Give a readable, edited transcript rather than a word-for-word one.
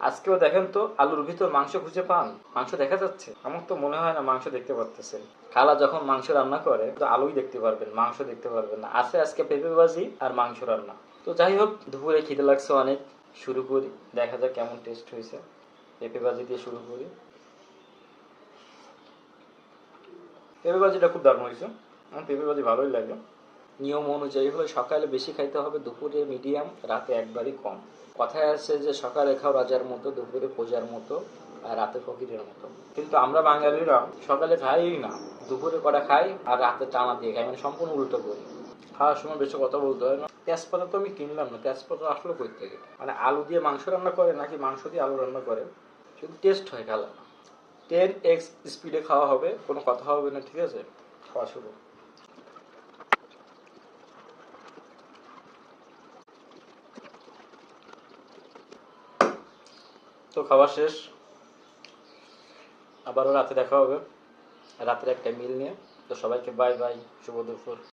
আজকেও দেখেন তো আলুর ভিতর মাংস খুঁজে পান? মাংস দেখা যাচ্ছে? আমার তো মনে হয় না মাংস দেখতে পারতেছেন। খালা যখন মাংস রান্না করে তো আলুই দেখতে পারবেন, মাংস দেখতে পারবেন না। আছে আজকে পেঁপে ভাজি আর মাংস রান্না। তো যাই হোক, দুপুরে খিদে লাগছে অনেক, শুরু করি, দেখা যাক কেমন টেস্ট হয়েছে। পেঁপে ভাজি দিয়ে শুরু করি। পেঁপে ভাজিটা খুব দারুণ হয়েছে, আমার পেঁপে ভাজি ভালোই লাগে। নিয়ম অনুযায়ী হলে সকালে বেশি খাইতে হবে, দুপুরে মিডিয়াম, রাতে একবারই কম। কথায় আছে যে সকালে খাও রাজার মতো, দুপুরে প্রজার মতো, আর রাতে ফকিরের মতো। কিন্তু আমরা বাঙালিরা সকালে খাই না, দুপুরে কটা খাই আর রাতে টানা দিয়ে খাই, মানে সম্পূর্ণ উল্টো করি। খাওয়ার সময় বেশি কথা বলতে হয় না। তেজপাতা তো আমি কিনলাম না, তেজপাতা আসলো কই থেকে? মানে আলু দিয়ে মাংস রান্না করে নাকি মাংস দিয়ে আলু রান্না করে, শুধু টেস্ট হয় খালা। 10x স্পিডে খাওয়া হবে, কোনো কথা হবে না, ঠিক আছে? খাওয়া শুরু। তো খাওয়া শেষ, আবারও রাতে দেখা হবে, রাতের একটা মিল নিয়ে। তো সবাইকে বাই বাই, শুভ দুপুর।